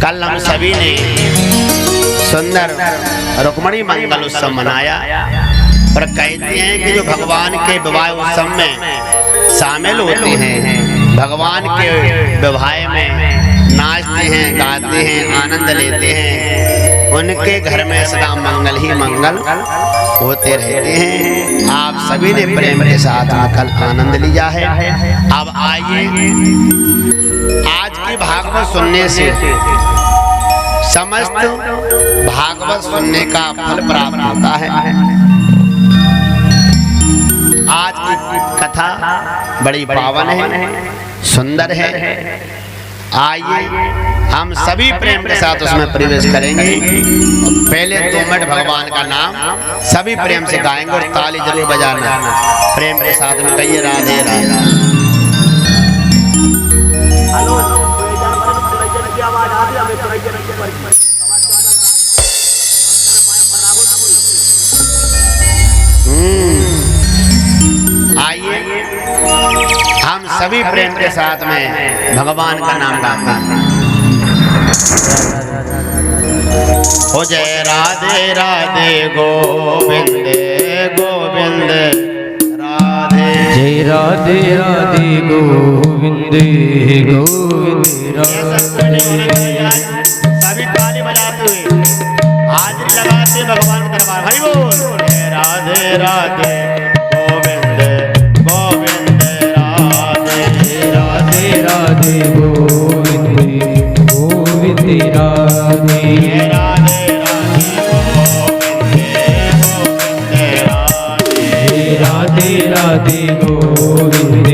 कल हम सभी ने सुंदर रुक्मणी मंगल उत्सव मनाया, पर कहते हैं कि जो भगवान के विवाह उत्सव में शामिल होते हैं, भगवान के विवाह में नाचते हैं, गाते हैं, आनंद लेते हैं, उनके घर में सदा मंगल ही मंगल होते रहते हैं। आप सभी ने प्रेम के साथ कल आनंद लिया है। अब आइए, आज की भागवत सुनने से समस्त भागवत सुनने का फल प्राप्त होता है। आज की कथा बड़ी पावन है, सुंदर है। आइए हम सभी प्रेम के साथ उसमें प्रवेश करेंगे। पहले 2 मिनट भगवान का नाम सभी प्रेम से गाएंगे और ताली जरूर बजाना प्रेम के साथ में। कहिए राधे राधे। आइए हम सभी प्रेम के साथ में भगवान का नाम गाते हैं। हो जय राधे राधे गोविंद गोविंद राधे, जय राधे राधे गोविंद गोविंद राधे। सभी ताली बजाते हुए हाजिरी लगाते भगवान के दरबार। हरि बोल। जय राधे राधे राधे गोविंद गोविंद राधे, राधे राधे राधे गोविंद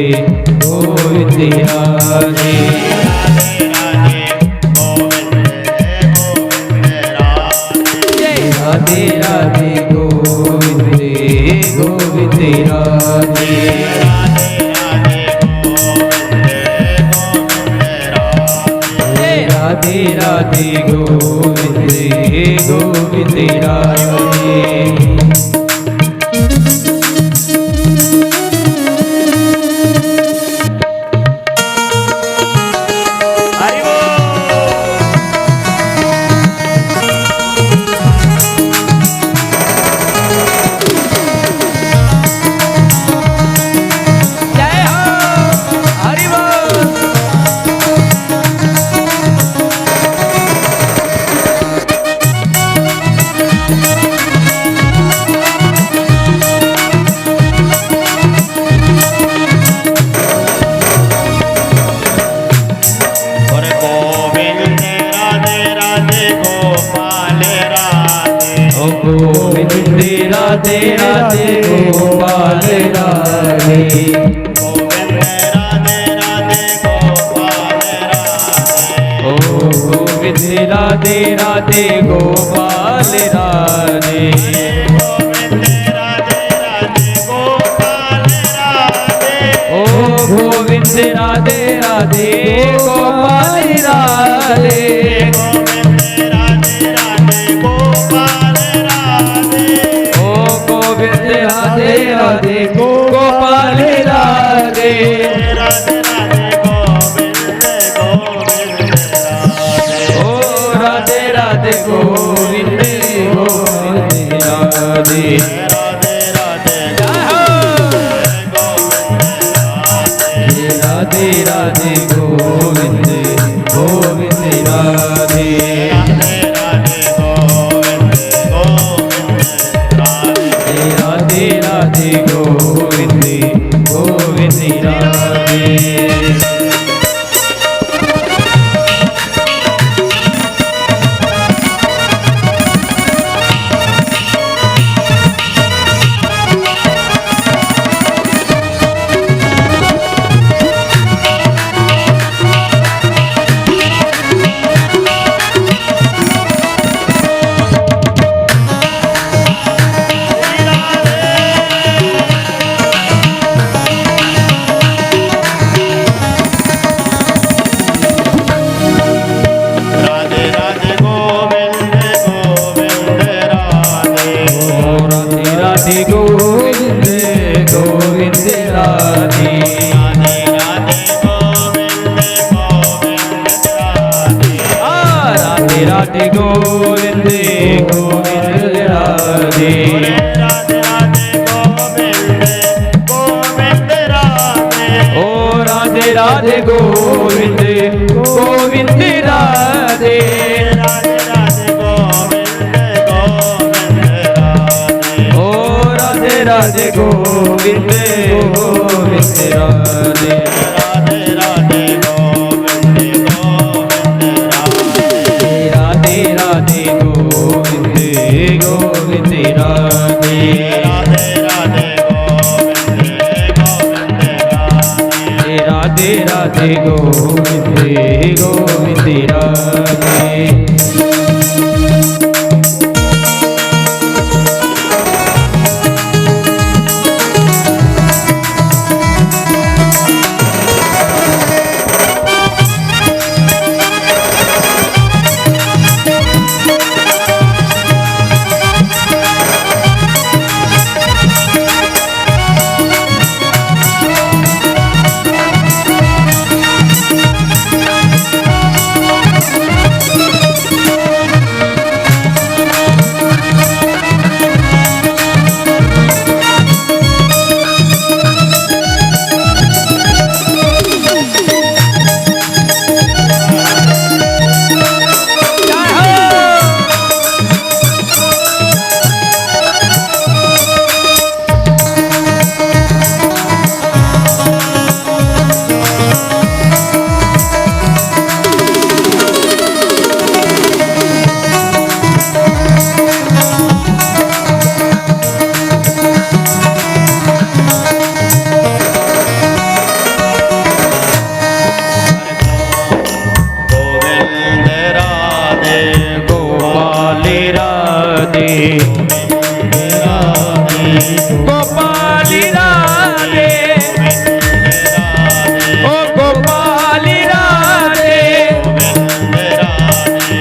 गोविंद राधे, राधे राधे गोविंद गोविंद राधे, राधे राधे गोविंद गोविंद राधे। राधे राधे गोपाल राधे, गोविंद राधे राधे गोपाल राधे, ओ गोविंद राधे राधे गोपाल राधे, गोविंद राधे राधे गोपाल राधे, ओ गोविंद राधे राधे गोपाल राधे, गोविंद राधे राधे गोपाल राधे, गोविंद राधे राधे गोपाल राधे, राधे राधे गोविंद गोविंद राधे, ओ राधे राधे गोविंद गोविंद राधे, राधे राधे राधे राधे गोविंद गोविंद राधे, राधे राधे गोविंद गोविंद राधे। राधे गोविंद गोविंद राधे राधे राधे गोविंद गोविंद राधे ओ राधे राधे गोविंद गोविंद राधे राधे राधे गोविंद गोविंद राधे ओ राधे राधे गोविंद गोविंद राधे राधे राधे गोविंद गोविंद राधे राधे राधे गोविंद गोविंद राधे राधे राधे गोविंद गोविंद राधे राधे राधे गोविंद गोविंद राधे गोविंद राधे गोपाल राधे गोपाल राधे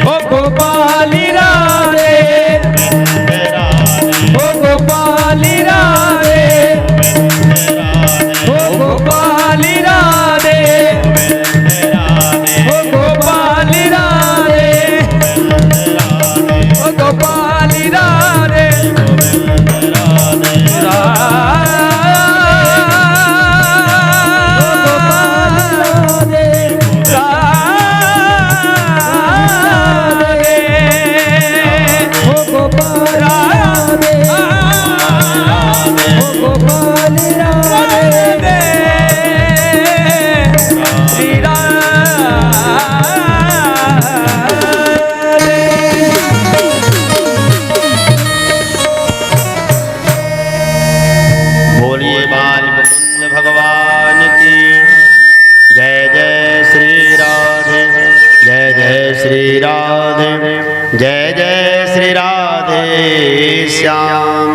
ओ गोपाल राधे ओ गोपाल राधे ओ गोपाल राधे ओ गोपाल राधे ओ गोपाल राधे ओ गोपाल राधे बोलिए बाल मुकुंद भगवान की जय जय श्री राधे जय जय श्री राधे जय जय श्री राधे श्याम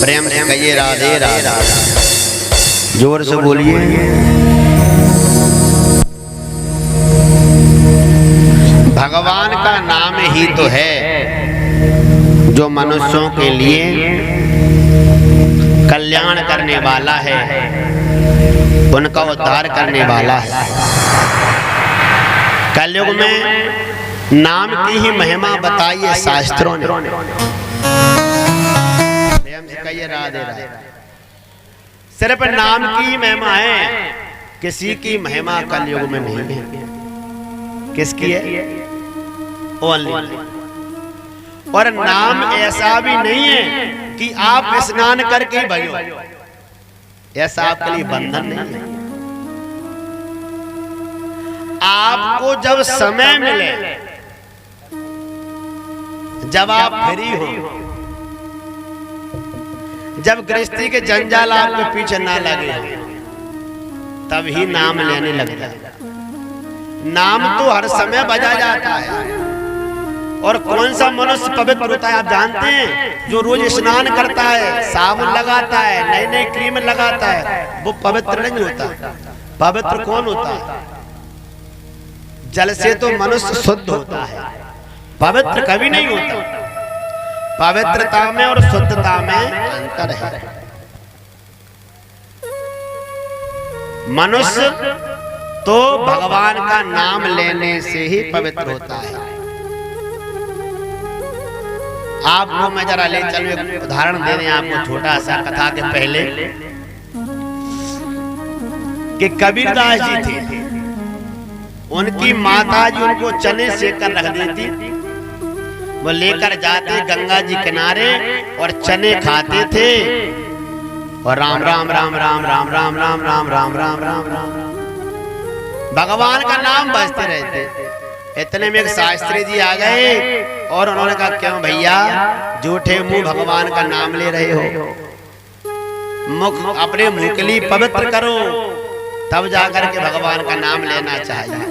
प्रेम से कहिए राधे राधे जोर से बोलिए भगवान का नाम ही तो है जो मनुष्यों के लिए कल्याण करने वाला है, उनका उद्धार करने वाला है। कलयुग में नाम की ही महिमा बताई है शास्त्रों ने। प्रेम से कहिए राधे राधे। सिर्फ नाम की महिमा है, किसी की महिमा कलयुग में नहीं है। किसकी है? ओनली। और नाम ऐसा भी नहीं है कि आप स्नान करके भयो, ऐसा आपके लिए बंधन नहीं है। आपको जब समय मिले, जब आप फ्री हो, जब गृहस्थी के जंजाल आपके पीछे ना लगे, तब ही नाम लेने लग जाए। नाम तो हर समय बजा जाता है। और कौन सा मनुष्य पवित्र होता है आप जानते हैं? जो रोज स्नान करता है, साबुन लगाता है, नई नई क्रीम लगाता है, वो पवित्र नहीं होता। पवित्र कौन होता है? जल से तो मनुष्य शुद्ध होता है, पवित्र कभी नहीं होता। पवित्रता में और शुद्धता में अंतर है। मनुष्य तो भगवान का नाम लेने से ही पवित्र होता है। आपको मैं जरा ले चलूं, एक उदाहरण दे दें आपको छोटा सा कथा के पहले कि कबीरदास जी थे, उनकी माता जी उनको चने सेक कर रख देती, वो लेकर जाते गंगा जी किनारे और चने खाते थे और राम राम राम राम राम राम राम राम राम राम राम राम भगवान का नाम बजते रहते। इतने में एक शास्त्री जी आ गए और उन्होंने कहा, क्यों भैया झूठे मुंह भगवान का नाम ले रहे हो, मुख अपने मुख के लिए पवित्र करो, तब जाकर के भगवान का नाम लेना चाहिए।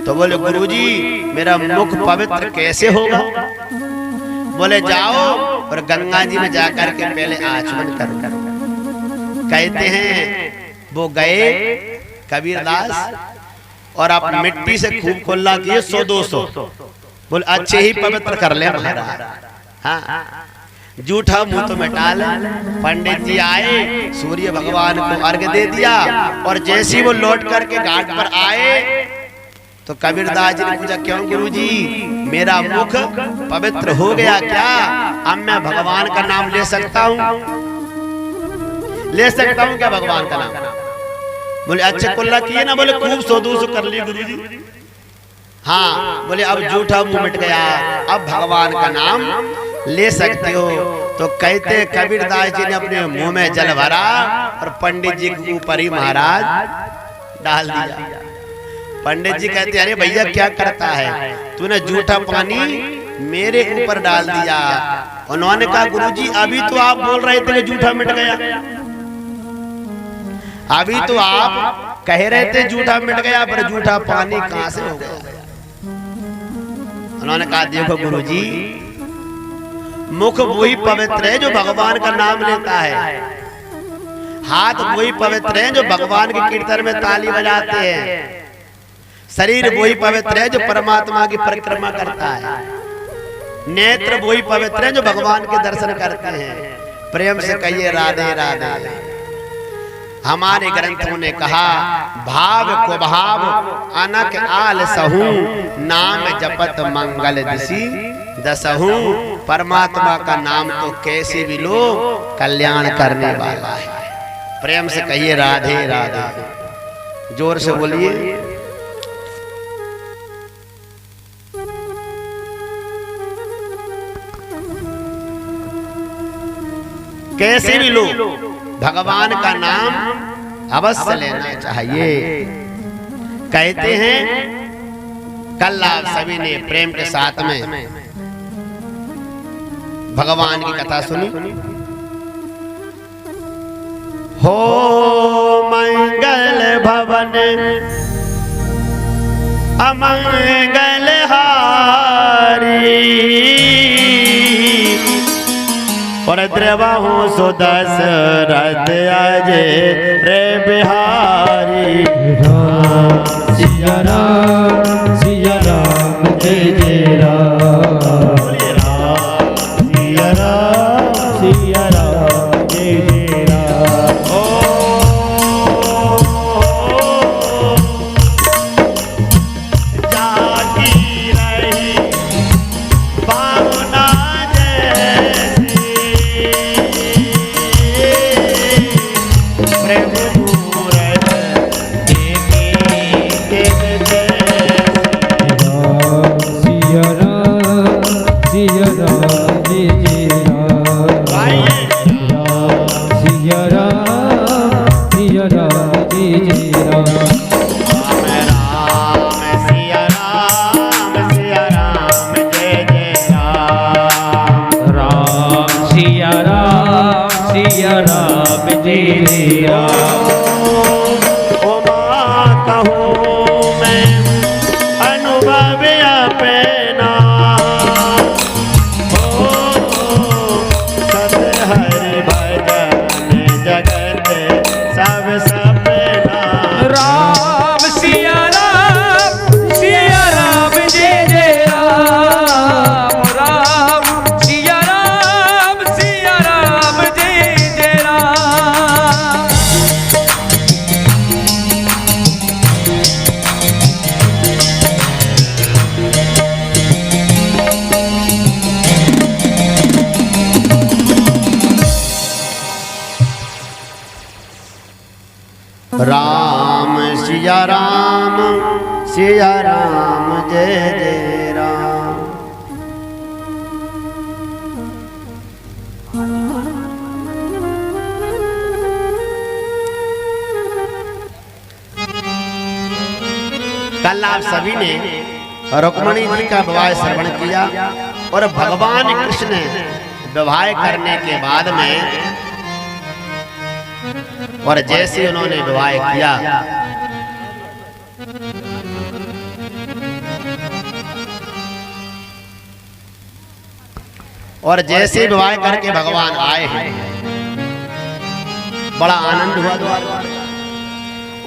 तो बोले, गुरुजी मेरा मुख पवित्र कैसे होगा? बोले, जाओ और गंगा जी में जाकर के पहले आचमन करो। कहते हैं वो गए कबीरदास और आप मिट्टी से खूब खुल्ला किए 100-200, बोले अच्छे ही पवित्र कर ले महाराज। हाँ, जूठा मुंह तो मिटा ले। पंडित जी आए, सूर्य भगवान को अर्घ दे दिया और जैसे ही वो लौट करके घाट पर आए तो कबीरदास जी ने पूछा, क्यों गुरुजी मेरा मुख पवित्र हो गया क्या? अब मैं भगवान का नाम ले सकता हूँ? ले सकता हूँ क्या भगवान का नाम? बोले, अच्छे कुल्ला किए ना? बोले, खूब 100-200 कर लिए गुरुजी। हाँ, बोले अब जूठा मुंह मिट गया, अब भगवान का नाम ले सकते हो। तो कहते कबीरदास जी ने अपने मुंह में जल भरा और पंडित जी के ऊपर ही महाराज डाल दिया। पंडित जी कहते, अरे भैया क्या करता है, तूने जूठा पानी मेरे ऊपर डाल दिया। उन्होंने कहा, गुरुजी अभी तो आप बोल रहे थे कि जूठा मिट गया, अभी तो आप कह रहे थे जूठा मिट गया, पर जूठा पानी कहां से हो गया? उन्होंने कहा, देखो गुरुजी मुख वही पवित्र है जो भगवान का नाम लेता है, हाथ वही पवित्र है जो भगवान के कीर्तन में ताली बजाते हैं, शरीर वही पवित्र है जो परमात्मा की परिक्रमा करता है, नेत्र वही पवित्र है जो भगवान के दर्शन करते हैं। प्रेम से कहिए राधे राधे। हमारे ग्रंथों ने कहा, भाव को भाव अनक आल सहू, नाम जपत मंगल दिशी दसहू। परमात्मा का नाम तो कैसे भी लो कल्याण करने वाला है। प्रेम से कहिए राधे राधे, जोर से बोलिए। कैसे भी लो भगवान का नाम अवश्य लेना चाहिए। कहते हैं कल आप सभी ने प्रेम के साथ में भगवान की कथा सुनी। हो मंगल भवन अमंगल हारी, और द्रवहु सुदशरथ अजे रे बिहारी। सिया राम जय जय राम, सिया राम जय जय राम। जागी रही भावना सिया राम जय जय राम। कल आप सभी ने रुक्मिणी जी का विवाह श्रवण किया और भगवान कृष्ण विवाह करने के बाद में और जैसे उन्होंने विवाह किया और जैसे विवाह करके भगवान आए हैं बड़ा आनंद हुआ द्वारका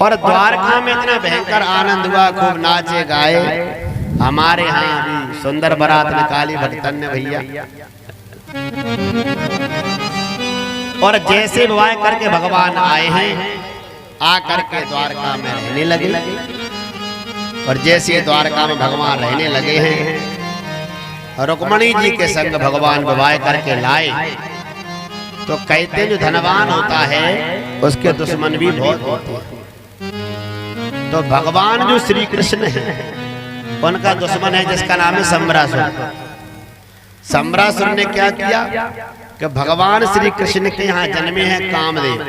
और द्वारका में इतना भयंकर आनंद हुआ, खूब नाचे गाए। हमारे यहाँ भी सुंदर बारात निकाली भक्तन ने भैया और जैसे विवाह करके भगवान आए हैं आकर के द्वारका में रहने लगे और जैसे द्वारका में भगवान रहने लगे हैं रुक्मिणी जी के संग भगवान विवाह करके लाए तो कहते हैं जो धनवान होता है उसके दुश्मन भी बहुत होते हैं। तो भगवान जो श्री कृष्ण है उनका दुश्मन है जिसका नाम है सम्रासुर। सम्रासुर ने क्या किया कि भगवान श्री कृष्ण के यहाँ जन्मे हैं कामदेव।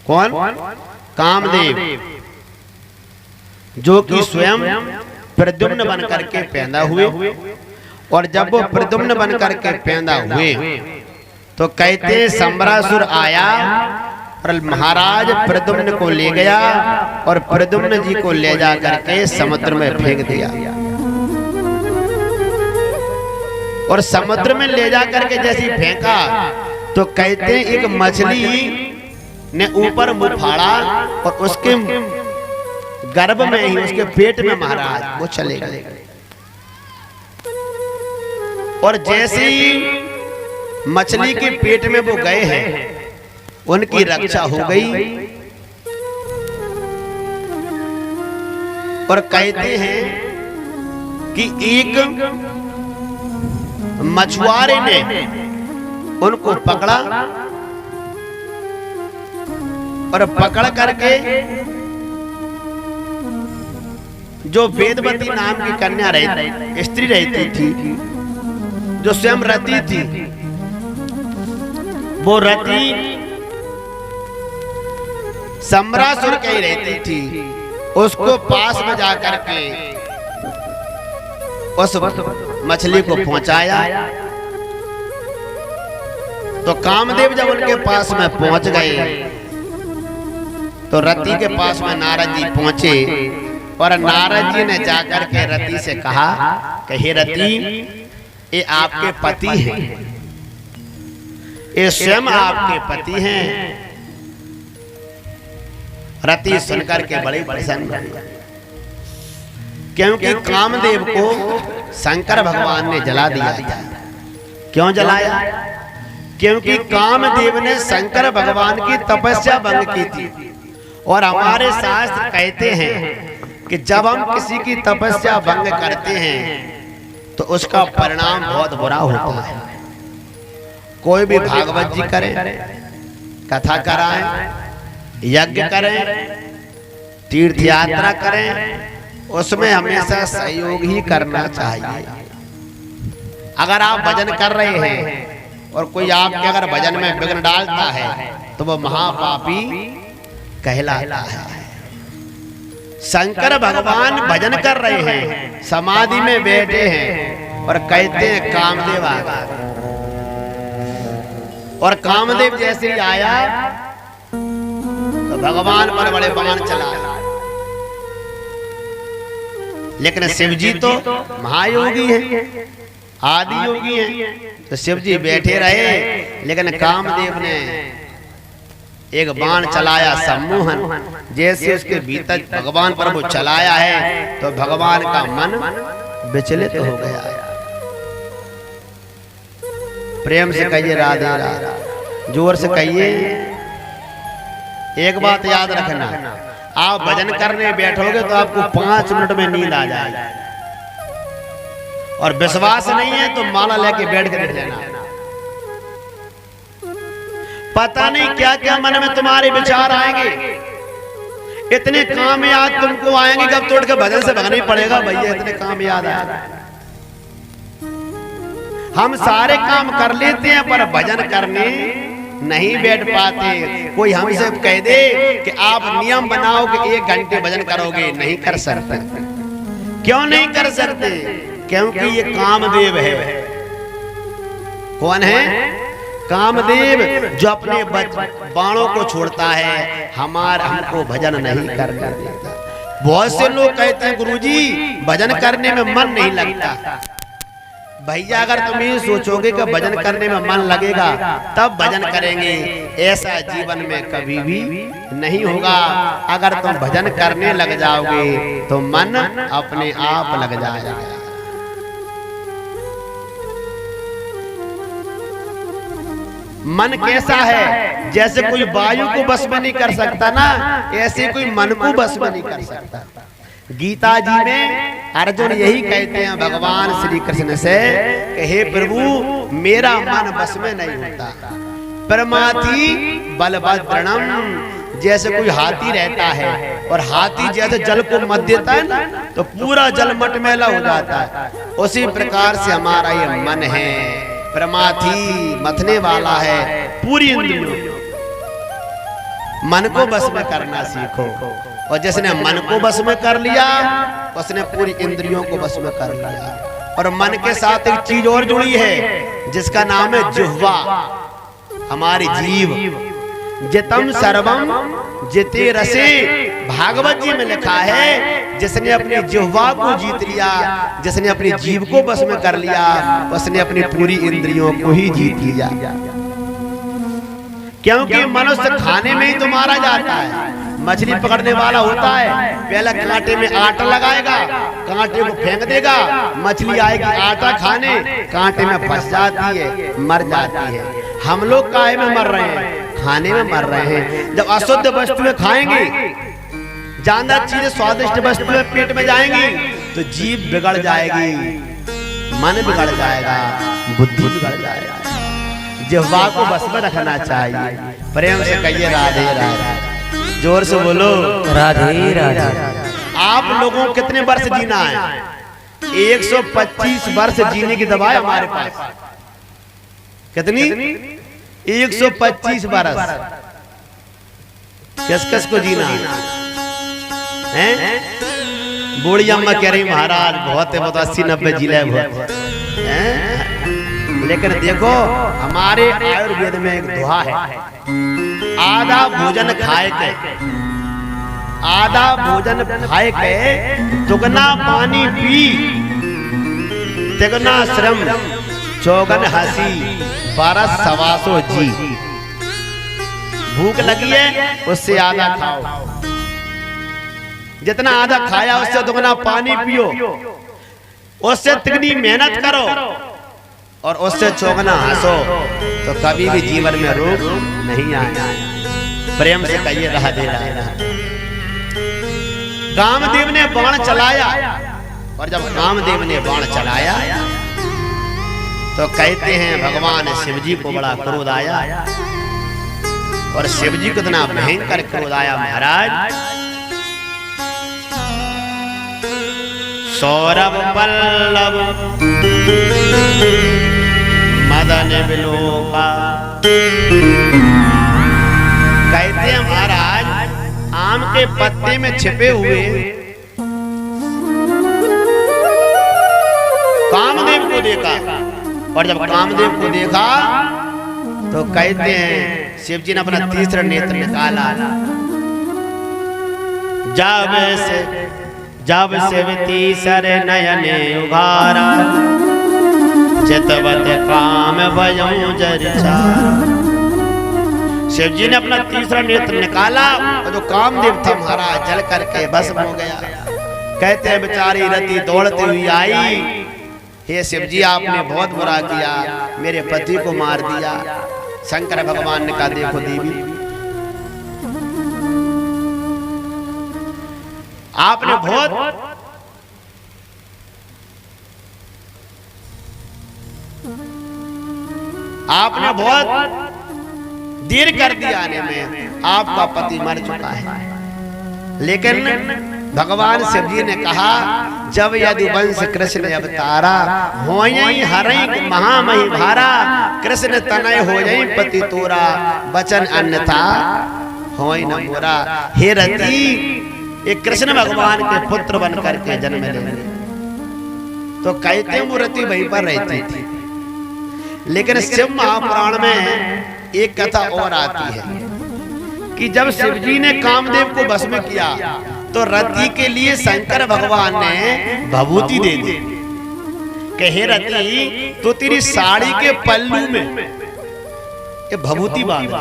कौन? कामदेव, जो कि स्वयं प्रद्युम्न बन करके पैदा हुए और जब वो प्रद्युम्न बन करके पैदा हुए तो कहते हैं सम्रासुर आया और महाराज प्रद्युम्न को ले गया और प्रद्युम्न जी को ले जा करके समुद्र में फेंक दिया और समुद्र में ले जा करके जैसे फेंका तो कहते हैं एक मछली ने ऊपर मुंह फाड़ा और उसके गर्भ में ही उसके पेट में महाराज वो चले गए और जैसे ही मछली के पेट में वो गए हैं उनकी रक्षा हो गई और कहते हैं कि एक मछुआरे ने उनको पकड़ा और पकड़ करके जो वेदवती नाम की कन्या रहती स्त्री रहती थी जो स्वयं रति थी वो रति सम्रासुर की रहती थी उसको पास में जाकर के उस मछली को पहुंचाया तो कामदेव जब उनके पास में पहुंच गए तो रति के पास में नारद जी पहुंचे और नारद जी ने जाकर के रति से कहा कि हे रति ये आपके पति हैं, ये स्वयं आपके पति हैं। रति सुनकर के बड़ी प्रसन्न हुई क्योंकि कामदेव को शंकर भगवान ने जला दिया था। क्यों जलाया? क्योंकि कामदेव ने शंकर भगवान की तपस्या भंग की थी और हमारे शास्त्र कहते हैं कि जब हम किसी की तपस्या भंग करते हैं तो उसका परिणाम बहुत बुरा होता है। कोई भी भागवत जी करे, कथा कराएं, यज्ञ करें, तीर्थ यात्रा करें, उसमें हमेशा सहयोग ही करना चाहिए। अगर आप भजन कर रहे हैं और कोई आपके अगर भजन में विघ्न डालता है तो वो महापापी कहलाता है। शंकर भगवान भजन कर रहे हैं, समाधि में बैठे हैं और कहते हैं कामदेव आ गया और कामदेव जैसे ही आया तो भगवान पर बड़े बाण चला। लेकिन शिव जी तो महायोगी है, आदि योगी है, तो शिव जी बैठे रहे लेकिन कामदेव ने एक बाण चलाया सम्मोहन। जैसे उसके भीतर भगवान पर वो चलाया है तो भगवान का मन विचलित हो गया। प्रेम से कहिए राधे राधे, जोर से कहिए। एक बात याद रखना, आप भजन करने बैठोगे तो आपको 5 मिनट में नींद आ जाएगी और विश्वास नहीं है तो माला लेके बैठ के बैठ जाना। पता नहीं क्या क्या मन में तुम्हारे विचार आएंगे। इतने काम याद तुमको आएंगे कब तोड़ के भजन से भगना ही पड़ेगा भैया, इतने काम याद आए। हम सारे काम कर लेते हैं पर भजन करने नहीं बैठ पाते। कोई हमसे कह दे कि आप नियम बनाओ कि 1 घंटे भजन करोगे, नहीं कर सकते। क्यों नहीं कर सकते? क्योंकि ये कामदेव है। कौन है? कामदेव, जो अपने बाणों को छोड़ता है, हमको भजन नहीं करने देता। बहुत से लोग कहते हैं गुरुजी भजन करने में मन नहीं लगता। भैया अगर तुम ये सोचोगे कि भजन करने में मन लगेगा तब भजन करेंगे, ऐसा जीवन में कभी भी नहीं होगा। अगर तुम भजन करने लग जाओगे तो मन अपने आप लग जाएगा। मन कैसा है? जैसे कोई वायु को बस में नहीं कर सकता ना, ऐसे कोई मन को बस में नहीं कर सकता। गीता जी में अर्जुन यही कहते हैं भगवान श्री कृष्ण से कि हे प्रभु मेरा मन बस में नहीं होता। परमाति बलभद्रणम, जैसे कोई हाथी रहता है और हाथी जैसे जल को मत देता है ना तो पूरा जल मटमैला हो जाता है, उसी प्रकार से हमारा ये मन है, प्रमाथी मथने वाला है। पूरी इंद्रियों मन को बस में करना सीखो, और जिसने मन को बस में कर लिया उसने पूरी इंद्रियों को बस में कर लिया। और मन के साथ एक चीज और जुड़ी है जिसका नाम है जिह्वा, हमारी जीव। जितम सर्वम जिते रसे, भागवत जी में लिखा है जिसने अपनी जिह्वा को जीत लिया, जिसने अपनी जीव को बस में कर लिया, उसने अपनी पूरी इंद्रियों को ही जीत लिया। क्योंकि मनुष्य खाने में ही तो मारा जाता है। मछली पकड़ने वाला होता है, पहले कांटे में आटा लगाएगा, कांटे को फेंक देगा, मछली आएगी आटा खाने, कांटे में फंस जाती है, मर जाती है। हम लोग काहे में मर रहे हैं? खाने में मर रहे हैं। जब अशुद्ध वस्तुएं खाएंगे, जानदार चीजें स्वादिष्ट वस्तुएं पेट में जाएंगी तो जीभ बिगड़ जाएगी, मन बिगड़ जाएगा, बुद्धि बिगड़ जाएगा। जिह्वा को बस में रखना चाहिए। प्रेम से कहिए राधे राधे, जोर से बोलो राधे राधे। आप लोगों को कितने वर्ष जीना है? 125 वर्ष जीने की दवा है हमारे पास। कितनी? 125 वर्ष। किस को जीना है? बूढ़ी अम्मा कह रही महाराज बहुत है, 80-90 जिले बहुत है। लेकिन देखो हमारे आयुर्वेद में एक दोहा है, आधा भोजन खाए के, आधा भोजन खाए के दुगना पानी पी, तिगुना श्रम, चौगन हंसी, 12 जी। भूख लगी है उससे आधा खाओ, जितना आधा खाया उससे दुगना पानी पियो, उससे तिगनी मेहनत करो और उससे चौगना हंसो, तो कभी भी जीवन में रोग नहीं आया। प्रेम से कहिए राधे राधे। कामदेव ने बाण चलाया, और जब कामदेव ने बाण चलाया तो कहते हैं भगवान शिवजी को बड़ा क्रोध आया। और शिवजी को इतना भयंकर क्रोध आया महाराज, सौरभ पल्लव मदन विलोका। कहते हैं महाराज आम के पत्ते में छिपे हुए कामदेव को देखा, और जब कामदेव को देखा तो कहते हैं शिव जी ने अपना तीसरा नेत्र निकाला। जब शिव तीसर नयन उघारा, चितवत काम भयं जरिछा। शिव जी ने अपना तीसरा नेत्र निकाला और जो कामदेव था महाराज जल करके भस्म हो गया। कहते हैं बेचारी रति दौड़ती हुई आई, हे शिव जी आपने बहुत बुरा किया, मेरे पति को मार दिया। शंकर भगवान ने कहा देखो देवी, आपने बहुत देर कर दिया आने में, आपका पति मर चुका है। लेकिन भगवान शिव जी ने कहा जब यदुवंश कृष्ण अवतारा होयई हरई महामही भारा कृष्ण तनय हो जाई पति तोरा वचन अन्यथा होई न मोरा। हे रति ये कृष्ण भगवान के पुत्र बन करके जन्म लेंगे। तो कहते वो रति वहीं पर रहती थी। लेकिन शिव महापुराण में एक कथा और आती है कि जब शिव जी ने कामदेव को वश में किया तो रति के लिए शंकर भगवान ने भभूति दे दी कि हे रति तो तेरी साड़ी के पल्लू में ये भभूति बांध,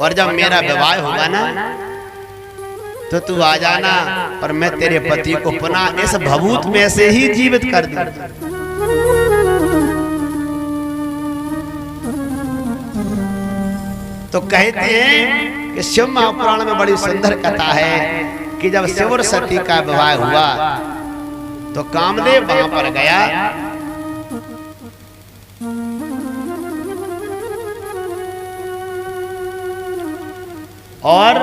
और जब मेरा विवाह होगा ना तो तू आ जाना और मैं तेरे पति को पुनः इस भभूत में से ही जीवित कर दूं। तो कहते हैं कि शिव महापुराण में बड़ी सुंदर कथा है कि जब शिव और सती का विवाह हुआ तो कामदेव वहां पर गया और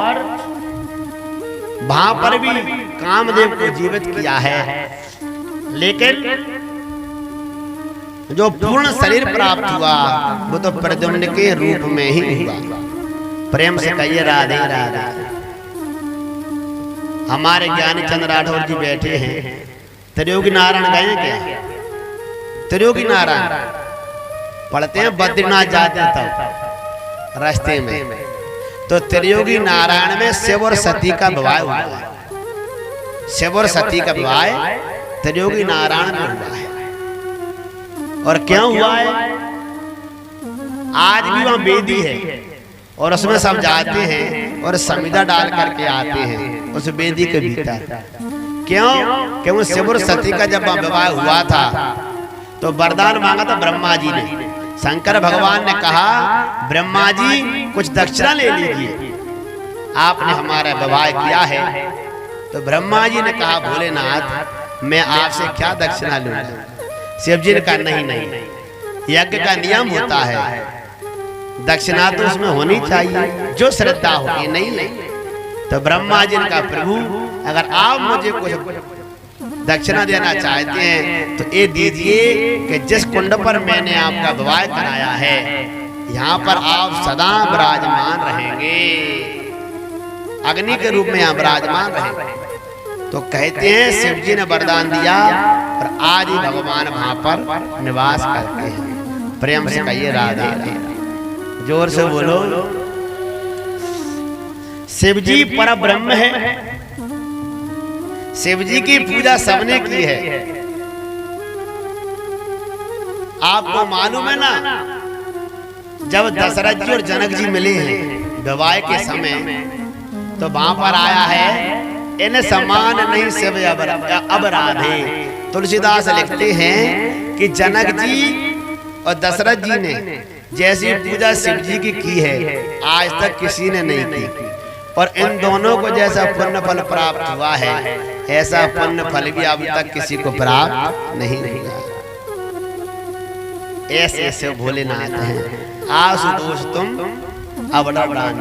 वहां पर भी कामदेव को जीवित किया है। लेकिन जो पूर्ण शरीर प्राप्त हुआ वो तो प्रद्युम्न के रूप में ही हुआ। प्रेम से कहिए राधे राधे। हमारे ज्ञानी चंद्र राठौर जी बैठे हैं, त्रियोगी नारायण गए क्या? त्रियोगी नारायण पढ़ते हैं, बद्रीनाथ जाते हैं तब रास्ते में तो त्रियोगी नारायण में शिव और सती का विवाह हुआ है। शिव और सती का विवाह त्रियोगी नारायण में हुआ है। और क्या हुआ है? आज भी वहां वेदी है और उसमें सब जाते हैं और समिधा डाल करके आते हैं उस वेदी के भीतर। क्यों? क्यों शिव और सती का जब विवाह हुआ था तो वरदान मांगा था ब्रह्मा जी ने। शंकर भगवान ने कहा ब्रह्मा जी कुछ दक्षिणा ले लीजिए, आपने हमारा विवाह किया है। तो ब्रह्मा जी ने कहा भोलेनाथ मैं आपसे क्या दक्षिणा लूंगा? शिव जी ने कहा नहीं नहीं, यज्ञ का नियम होता है, दक्षिणा तो उसमें होनी चाहिए जो श्रद्धा होगी। नहीं तो ब्रह्मा जी ने कहा प्रभु अगर आप मुझे कुछ दक्षिणा देना चाहते हैं तो ये दीजिए कि जिस कुंड पर मैंने आपका विवाह कराया है यहाँ पर आप सदा विराजमान रहेंगे, अग्नि के रूप में यहाँ विराजमान रहेंगे। तो कहते हैं शिव जी ने वरदान दिया और आज ही भगवान वहां पर निवास करते हैं। प्रेम से कहिए राधे राधे। जोर से बोलो। शिव जी पर ब्रह्म है। शिव जी की पूजा सबने की है। आपको मालूम है ना जब दशरथ जी और जनक जी मिले हैं विवाह के समय तो वहां पर आया है इन्हें सम्मान नहीं शिव अब राधे। तुलसीदास लिखते हैं कि जनक जी और दशरथ जी ने जैसी पूजा शिव जी की है आज तक किसी ने नहीं की, और इन दोनों को जैसा पुण्य फल प्राप्त हुआ है ऐसा पुण्य फल भी अब तक किसी को प्राप्त नहीं हुआ। ऐसे ऐसे भोलेनाथ हैं। आशुतोष तुम अवडान।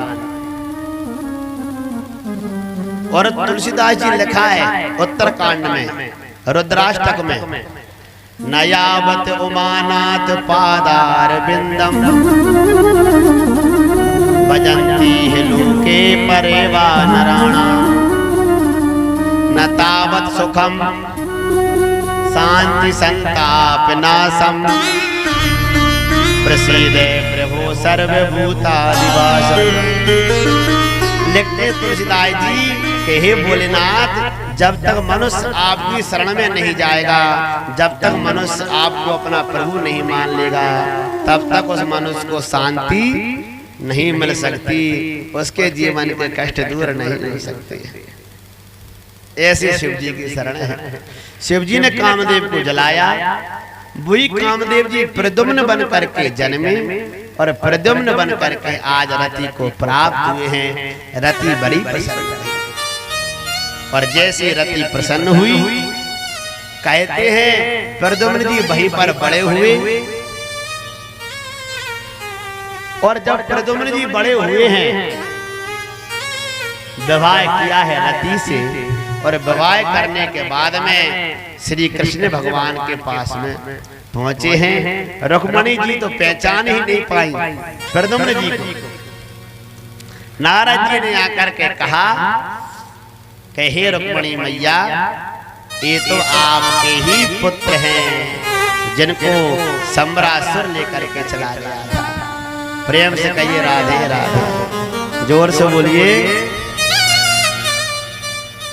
और तुलसीदास जी लिखा है उत्तरकांड में रुद्राष्टक में नयावत उमानाथ पादार बिंदम भजन्ति लोके परेवा नराणा न तावत सुखम शांति संताप नाशम प्रसीदे प्रभो सर्वभूतादिवास। लिखते तुलसीदास जी कि हे भोलेनाथ जब तक मनुष्य आपकी शरण में नहीं जाएगा, जब तक मनुष्य आपको अपना प्रभु नहीं मान लेगा तब तक उस मनुष्य को शांति नहीं मिल सकती, उसके जीवन के कष्ट दूर नहीं हो सकते। ऐसे शिव जी की शरण है। शिव जी ने कामदेव को जलाया, वही कामदेव जी प्रद्युम्न बन करके जन्मे और प्रद्युम्न बन करके आज रति को प्राप्त हुए हैं। रति बड़ी प्रसन्न है और जैसे रति प्रसन्न हुई कहते हैं प्रद्युम्न जी वहीं पर बड़े हुए, और जब प्रद्युम्न जी बड़े हुए हैं विवाह किया है रति से, और विवाह करने के बाद में श्री कृष्ण भगवान के पास में पहुंचे हैं। रुक्मणी जी तो पहचान ही नहीं पाई प्रद्युम्न जी को। नारद जी ने आकर के कहा कि हे रुक्मणी मैया, ये तो आपके ही पुत्र हैं जिनको सम्रासुर लेकर के चला गया था। प्रेम से कहिए राधे राधे, जोर से बोलिए।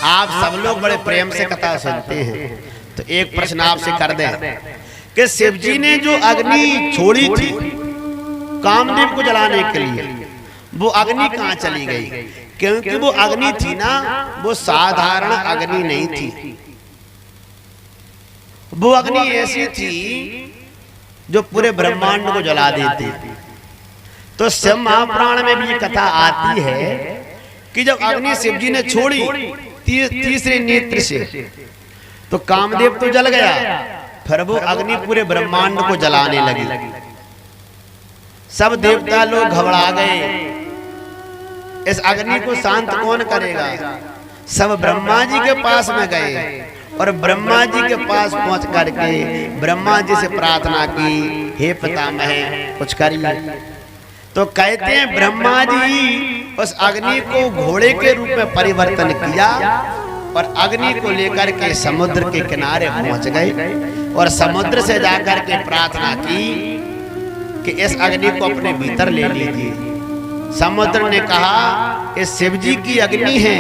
आप सब लोग बड़े प्रेम से कथा सुनते हैं, तो एक प्रश्न आपसे कर दें कि शिव जी ने जो अग्नि छोड़ी थी कामदेव को जलाने के लिए, वो अग्नि कहाँ चली गई? क्योंकि वो अग्नि थी ना, वो साधारण अग्नि नहीं थी, वो अग्नि ऐसी थी जो पूरे ब्रह्मांड को जला देती थी। तो शिव महापुराण में भी ये कथा आती है कि जब अग्नि शिव जी ने छोड़ी तीसरे नेत्र से, तो कामदेव तो जल गया, फिर वो अग्नि पूरे ब्रह्मांड को जलाने लगी। सब देवता लोग घबरा गए, इस अग्नि को शांत कौन करेगा? सब ब्रह्मा जी के पास में गए, और ब्रह्मा जी के पास पहुंच करके ब्रह्मा जी से प्रार्थना की, हे पितामह कुछ करिए। तो कहते हैं ब्रह्मा जी उस अग्नि को घोड़े के रूप में परिवर्तन किया, और अग्नि को लेकर के समुद्र के किनारे पहुंच गए, और समुद्र से जाकर के प्रार्थना की कि इस अग्नि को अपने भीतर ले लीजिए। समुद्र ने कहा, ये शिव जी की अग्नि है,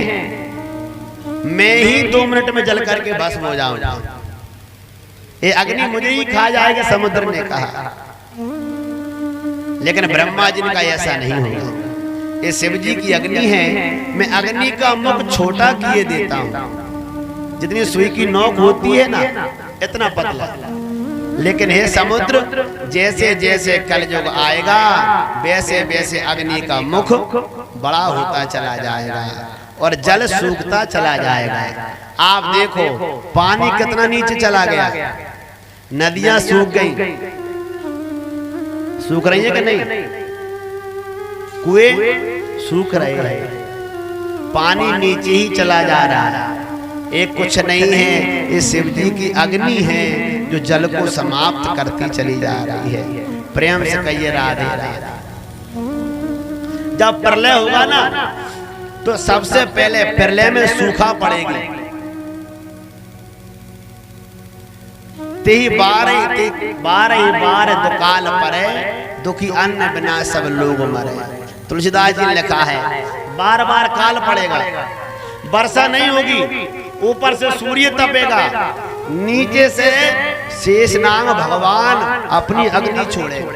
मैं ही 2 मिनट में जल करके भस्म हो जाऊंगा, ये अग्नि मुझे ही खा जाएगा, समुद्र ने कहा। लेकिन ब्रह्मा जी ने कहा ऐसा नहीं होगा, ये शिव जी की अग्नि है, मैं अग्नि का मुख छोटा किए देता हूं, जितनी सुई की नोक होती है ना, इतना पतला। लेकिन हे समुद्र, जैसे जैसे कलयुग आएगा वैसे वैसे अग्नि का मुख बड़ा होता चला जाएगा और जल सूखता चला जाएगा। आप देखो पानी कितना नीचे चला गया, नदियां सूख गई, सूख रही है कि नहीं? कुएं सूख रहे हैं, पानी नीचे ही चला जा रहा है। एक कुछ नहीं है, ये शिव जी की अग्नि है जो जल को समाप्त करती चली जा रही है। प्रेम से कहिए राधे राधे। जब प्रलय होगा ना, तो सबसे पहले प्रलय में सूखा पड़ेगी, तेही बार दुकाल परे, दुखी अन्न बिना सब लोग मरे। तुलसीदास जी ने लिखा है, बार बार काल पड़ेगा, वर्षा नहीं होगी, ऊपर से सूर्य तपेगा, नीचे से शेषनाग भगवान अपनी अग्नि छोड़ेगा,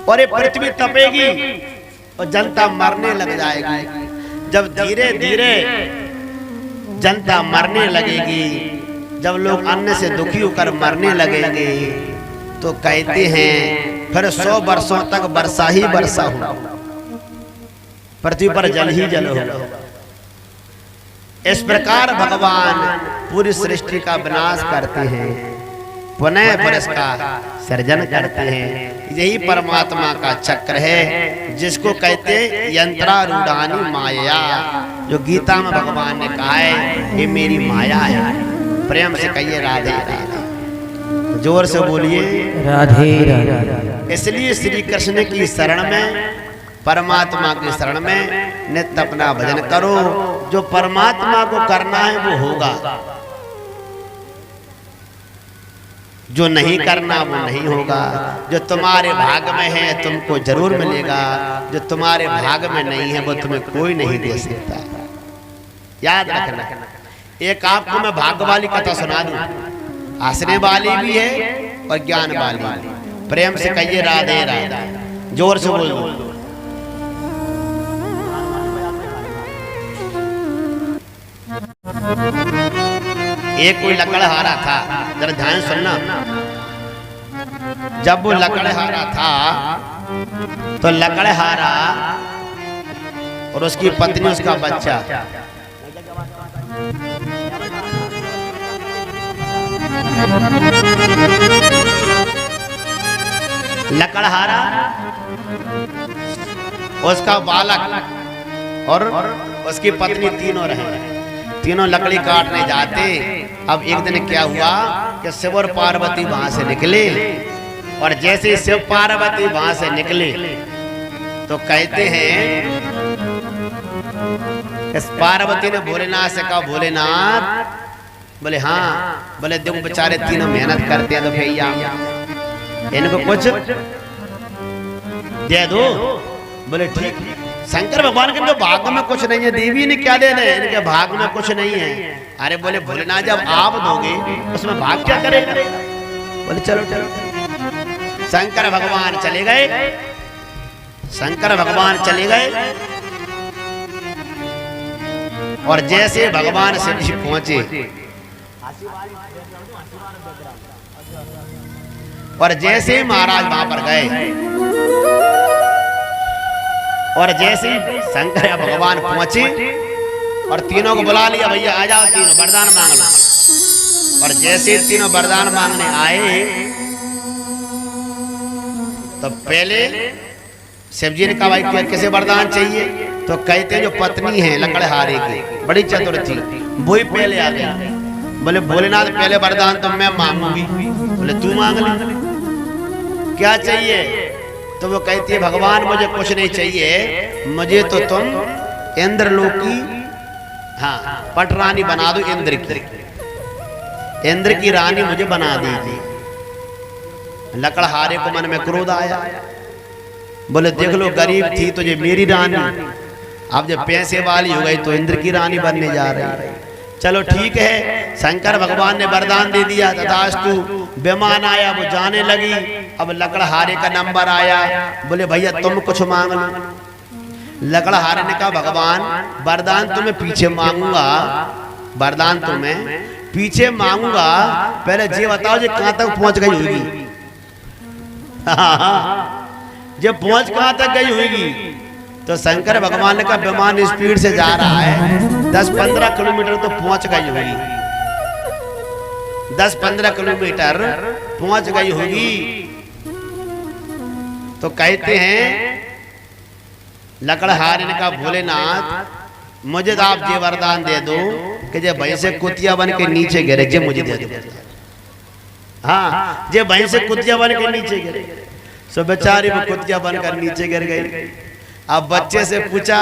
और ये पृथ्वी तपेगी और जनता मरने लग जाएगी। जब धीरे धीरे जनता मरने लगेगी, जब लोग अन्न से दुखी होकर मरने लगेंगे, तो कहते हैं फिर 100 वर्षों तक वर्षा ही वर्षा हो, पृथ्वी पर जल ही जल हो। इस प्रकार भगवान पूरी सृष्टि का विनाश करते हैं, पुनः फिर इसका सृजन करते हैं। यही परमात्मा का चक्र है, जिसको कहते हैं यंत्रारूढ़ानी माया, जो गीता में भगवान ने कहा है ये मेरी माया है। प्रेम से कहिए राधे राधे, जोर से बोलिए राधे राधे। इसलिए श्री कृष्ण की शरण में, परमात्मा की शरण में नित्य अपना भजन करो। जो परमात्मा को करना है वो होगा, जो नहीं करना वो नहीं होगा। जो तुम्हारे भाग में है तुमको जरूर मिलेगा, जो तुम्हारे भाग में नहीं है वो तुम्हें कोई नहीं दे सकता। याद रखना। एक आपको मैं भाग्य वाली कथा सुना दूं, हंसने वाली भी है और ज्ञान वाली। प्रेम से कहिए राधे राधे, जोर से बोल दो। एक कोई लकड़हारा था, जरा ध्यान सुनना। जब वो लकड़हारा था तो लकड़हारा और उसकी पत्नी, उसका बच्चा, लकड़हारा उसका बालक और उसकी पत्नी तीनों रहे। तीनों लकड़ी काटने जाते। अब एक दिन क्या हुआ कि शिव और पार्वती वहां से निकले, और जैसे शिव पार्वती वहां से निकले तो कहते हैं इस पार्वती ने भोलेनाथ से कहा, भोलेनाथ, बोले हाँ, बोले देखो बेचारे तीनों मेहनत करते हैं तो भैया इनको कुछ दे दो। बोले ठीक। शंकर भगवान के भाग में कुछ नहीं है, देवी ने क्या देना है, इनके भाग में कुछ नहीं है। अरे बोले भोलेनाथ जब आप दोगे उसमें भाग क्या करेगा। बोले चलो चलो। शंकर भगवान चले गए। शंकर भगवान चले गए और जैसे भगवान शिव जी पहुंचे और जैसे महाराज वहां पर गए और जैसे शंकर भगवान पहुंचे और तीनों को बुला लिया, भैया आ जाओ तीनों वरदान मांग लो। और जैसे तीनों वरदान मांगने आए तो पहले शिव जी ने कहा, भाई किसे वरदान चाहिए। तो कहते जो पत्नी है लकड़हारे की, बड़ी चतुर थी, वही पहले आ गई। बोले भोलेनाथ पहले वरदान तो मैं मांगूंगी। बोले तू मांग ले, क्या चाहिए। तो वो कहती है, भगवान मुझे कुछ नहीं चाहिए, मुझे तो तुम इंद्रलोक की हाँ पटरानी बना दो। इंद्र की रानी मुझे बना दीजिए। लकड़हारे को मन में क्रोध आया। बोले देख लो गरीब थी तुझे मेरी रानी, अब जब पैसे वाली हो गई तो इंद्र की रानी बनने जा रही है। चलो ठीक है। शंकर भगवान ने वरदान दे दिया, तथास्तु। विमान आया, वो जाने लगी। अब लकड़हारे का नंबर आया। बोले भैया तुम कुछ मांग लो। लकड़हारे ने कहा, भगवान वरदान तुम्हें पीछे मांगूंगा, वरदान तुम्हें पीछे मांगूंगा, पहले ये बताओ ये कहां तक पहुंच गई होगी। जब पहुंच कहां तक गई होगी। तो शंकर भगवान ने कहा, विमान स्पीड से जा रहा है, 10-15 किलोमीटर तो पहुंच गई होगी, 10-15 किलोमीटर पहुंच गई होगी। तो कहते हैं लकड़हारे ने कहा, भोलेनाथ मुझे तो आप ये वरदान दे दो कि जब भैंस से कुतिया बन के नीचे गिरे, जे मुझे दे दो। हाँ, जे भैंस से कुतिया बन के नीचे गिरे। सो बेचारी वो कुतिया बनकर नीचे गिर गई। अब बच्चे से पूछा,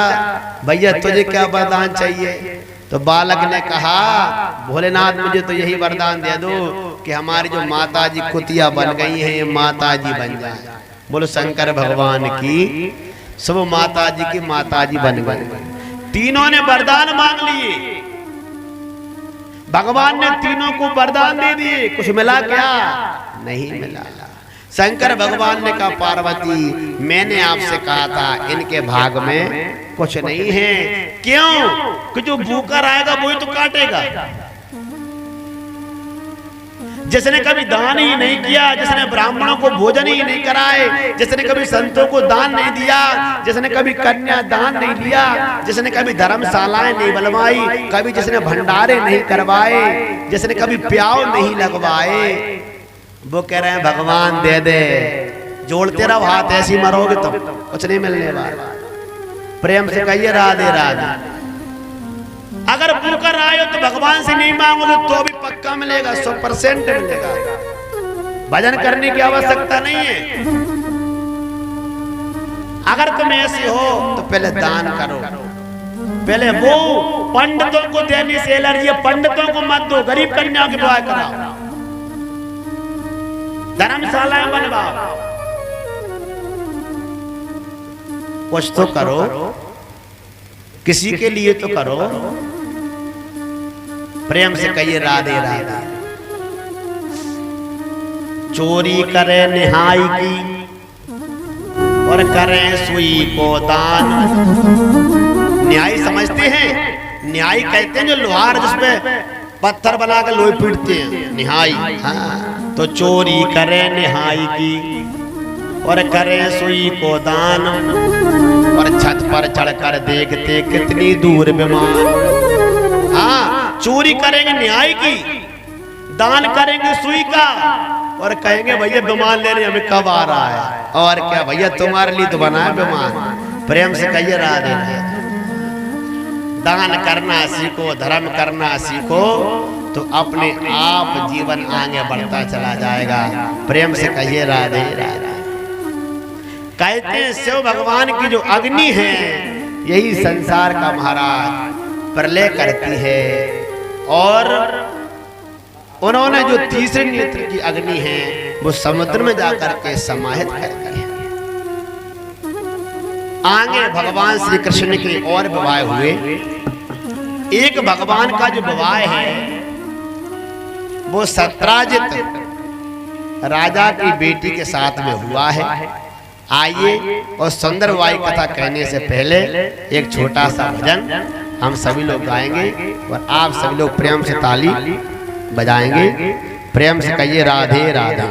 भैया तुझे क्या वरदान चाहिए। तो बालक ने कहा, भोलेनाथ मुझे तो यही वरदान दे दो कि हमारी जो माता जी कुतिया बन गई हैं, ये माता जी बन जाए। बोलो शंकर भगवान की, सब माता जी की माता जी बन गई। तीनों ने वरदान मांग लिए, भगवान ने तीनों को वरदान दे दिए। कुछ मिला क्या? नहीं मिला। शंकर भगवान ने कहा, पार्वती मैंने आपसे कहा था इनके भाग में कुछ नहीं है। क्यों? कि जो भूखा रहेगा वही तो काटेगा। जिसने कभी दान ही नहीं किया, जिसने ब्राह्मणों को भोजन ही नहीं कराए, जिसने कभी संतों को दान नहीं दिया, जिसने कभी कन्या दान नहीं दिया, जिसने कभी धर्मशालाएं नहीं बनवाई, कभी जिसने भंडारे नहीं करवाए, जिसने कभी प्याव नहीं लगवाए, वो कह रहे हैं भगवान दे दे। जोड़ते रहो हाथ, ऐसी मरोगे तो कुछ नहीं मिलने वाला। प्रेम से कहिए राधे राधे। अगर भूखर आए हो तो भगवान से नहीं मांगोगे तो भी पक्का मिलेगा, 100% मिलेगा। भजन करने की आवश्यकता नहीं है। अगर तुम ऐसे हो तो पहले दान करो। पहले वो पंडितों को देने से एलर्जी है, पंडितों को मत दो, गरीब कन्याओं की दुआ कराओ, धर्मशालाएं बनवाओ। कुछ तो करो, किसी के लिए तो करो। प्रेम से कहिए राधे राधे। चोरी करे निहाई की और करें सुई को दान। न्याय समझते हैं? न्याय कहते हैं जो लोहार जिसपे पत्थर बनाकर लोहे पीटते हैं, निहाई। हाँ, तो चोरी करे निहाई की और करे सुई को दान, और छत पर चढ़कर देखते कितनी दूर विमान। हाँ, चोरी करेंगे न्याय की, दान करेंगे सुई का, और कहेंगे भैया विमान लेने हमें कब आ रहा है। और क्या भैया तुम्हारे लिए तो बना है विमान। प्रेम से कहिए राधे राधे। दान करना सीखो, धर्म करना सीखो, तो अपने आप जीवन आगे बढ़ता चला जाएगा। प्रेम से कहिए राधे राधे। कहते हैं शिव भगवान की जो अग्नि है यही संसार का महाराज प्रलय करती है, और उन्होंने जो तीसरे नेत्र की अग्नि है वो समुद्र में जाकर के समाहित करती है। आगे भगवान श्री कृष्ण के और विवाह हुए। एक भगवान का जो विवाह है वो सत्राजित राजा की बेटी के साथ में हुआ है। आइए और सुंदर वाई कथा कहने से पहले एक छोटा सा भजन हम सभी लोग गाएंगे और आप सभी लोग प्रेम से ताली बजाएंगे। प्रेम से कहिए राधे राधे।